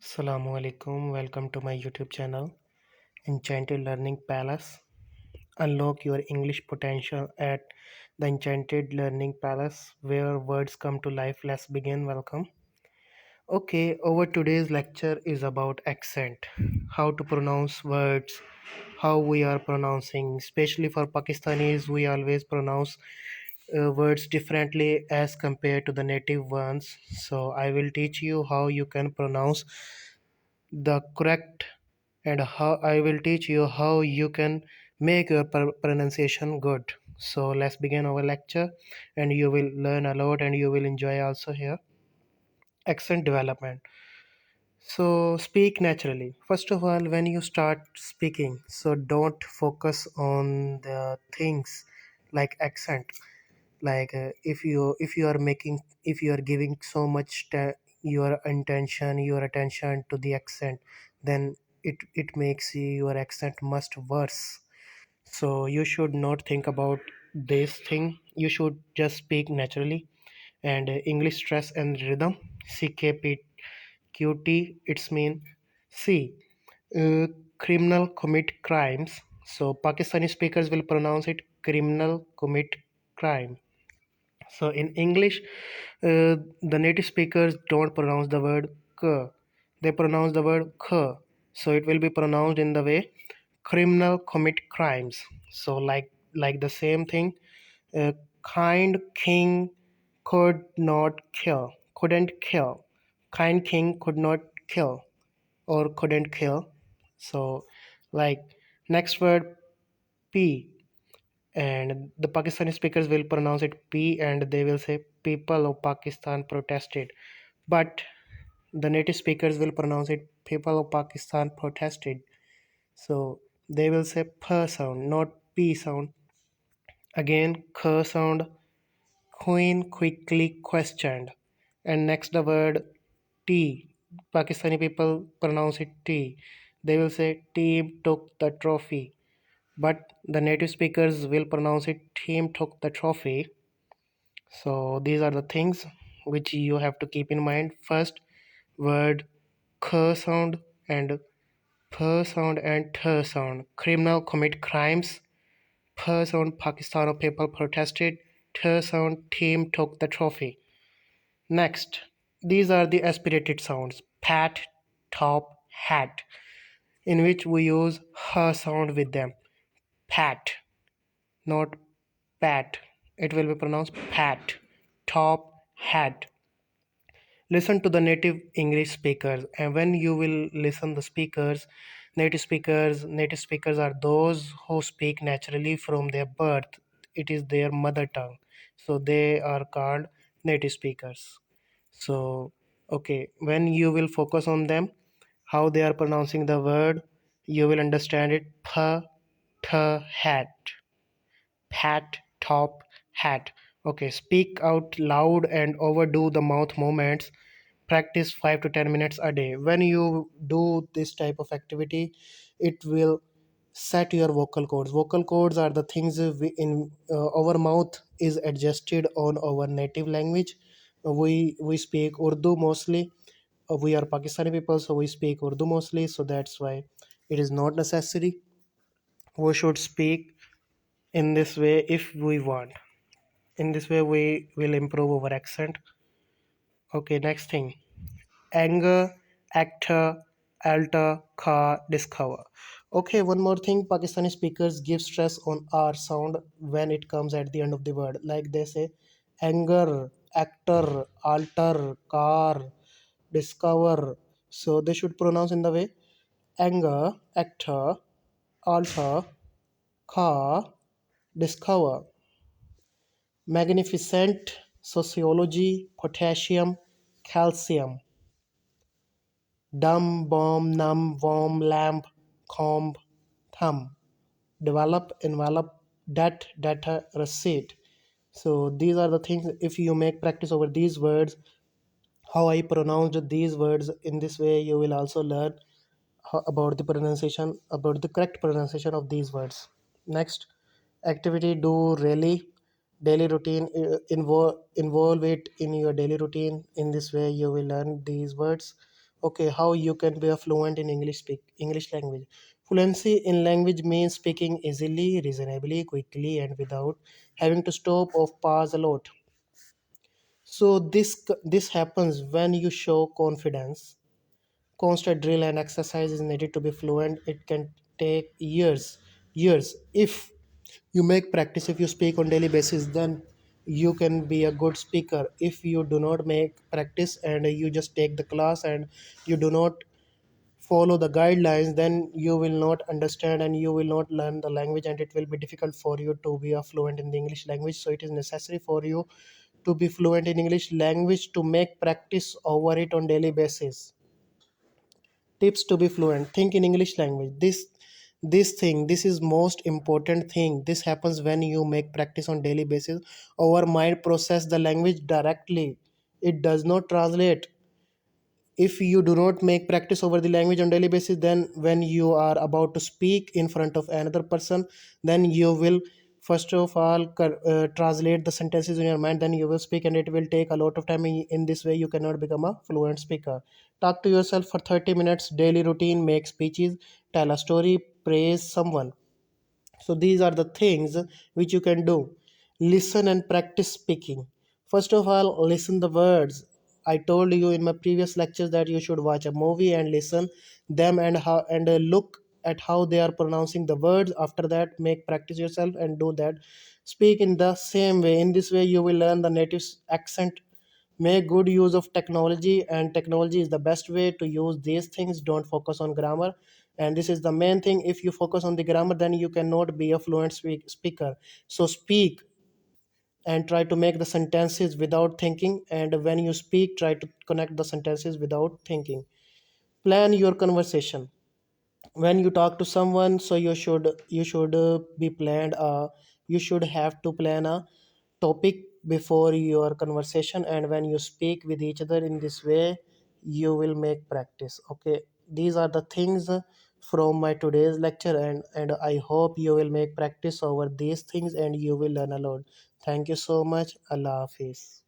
Assalamu alaikum. Welcome to my YouTube channel, Enchanted Learning Palace. Unlock your English potential at the Enchanted Learning Palace, where words come to life. Let's begin. Welcome. Okay, our today's lecture is about accent, how to pronounce words, how we are pronouncing. Especially for Pakistanis, we always pronounce words differently as compared to the native ones. So I will teach you how you can pronounce the correct and how I will teach you how you can make your pronunciation good. So let's begin our lecture and you will learn a lot and you will enjoy also here. Accent development. So speak naturally. First of all, when you start speaking, so don't focus on the things like accent. Like if you are making, if you are giving so much your attention to the accent, then it makes your accent much worse. So you should not think about this thing. You should just speak naturally. And English stress and rhythm, CKPQT, it's mean C, uh, criminal commit crimes. So Pakistani speakers will pronounce it criminal commit crime. So in English, the native speakers don't pronounce the word k. They pronounce the word k. So it will be pronounced in the way criminal commit crimes. So like the same thing. Uh, kind king could not kill. Couldn't kill. Kind king could not kill or couldn't kill. So like next word P, and the Pakistani speakers will pronounce it P and they will say people of Pakistan protested. But the native speakers will pronounce it people of Pakistan protested. So they will say P sound, not P sound. Again, K sound, Queen quickly questioned. And next the word T. Pakistani people pronounce it T. They will say team took the trophy. But the native speakers will pronounce it team took the trophy. So these are the things which you have to keep in mind. First word k sound and p sound and t sound. Criminal commit crimes. P sound Pakistan people protested. T sound team took the trophy. Next, these are the aspirated sounds. Pat, top, hat, in which we use h sound with them. Pat, not pat. It will be pronounced pat. Top, hat. Listen to the native English speakers, and when you will listen the speakers, native speakers are those who speak naturally from their birth. It is their mother tongue, so they are called native speakers. So okay, when you will focus on them, how they are pronouncing the word, you will understand it. P, t, hat, pat, top, hat. Okay, speak out loud and overdo the mouth movements. Practice 5 to 10 minutes a day. When you do this type of activity, it will set your vocal cords. Vocal cords are the things in our mouth is adjusted on our native language. We speak Urdu mostly. We are Pakistani people, so we speak Urdu mostly. So that's why it is not necessary. We should speak in this way if we want. In this way, we will improve our accent. Okay, next thing, anger, actor, alter, car, discover. Okay, one more thing, Pakistani speakers give stress on R sound when it comes at the end of the word. Like they say anger, actor, alter, car, discover. So they should pronounce in the way anger, actor, alter, car, discover. Magnificent, sociology, potassium, calcium. Dumb, bomb, numb, worm, lamp, comb, thumb. Develop, envelop, dat, data, receipt. So these are the things. If you make practice over these words, how I pronounced these words, in this way you will also learn about the pronunciation, about the correct pronunciation of these words. Next activity, do really daily routine, involve it in your daily routine. In this way you will learn these words. Okay, how you can be a fluent in English language. Fluency in language means speaking easily, reasonably, quickly, and without having to stop or pause a lot. So this happens when you show confidence. Constant drill and exercise is needed to be fluent. It can take years. If you make practice, if you speak on daily basis, then you can be a good speaker. If you do not make practice and you just take the class and you do not follow the guidelines, then you will not understand and you will not learn the language, and it will be difficult for you to be a fluent in the English language. So it is necessary for you to be fluent in English language, to make practice over it on daily basis. Tips to be fluent: think in English language. This is most important thing. This happens when you make practice on daily basis. Our mind process the language directly, it does not translate. If you do not make practice over the language on daily basis, then when you are about to speak in front of another person, then you will first of all translate the sentences in your mind, then you will speak, and it will take a lot of time. In this way you cannot become a fluent speaker. Talk to yourself for 30 minutes. Daily routine: make speeches, tell a story, praise someone. So these are the things which you can do. Listen and practice speaking. First of all, listen the words. I told you in my previous lectures that you should watch a movie and listen them, and how, and look at how they are pronouncing the words. After that, make practice yourself and do that. Speak in the same way. In this way you will learn the native accent. Make good use of technology, and technology is the best way to use these things. Don't focus on grammar, and this is the main thing. If you focus on the grammar, then you cannot be a fluent speaker. So speak and try to make the sentences without thinking, and when you speak, try to connect the sentences without thinking. Plan your conversation. When you talk to someone, so you should be planned, you should have to plan a topic before your conversation, and when you speak with each other in this way, you will make practice. Okay, these are the things from my today's lecture, and I hope you will make practice over these things and you will learn a lot. Thank you so much. Allah Hafiz.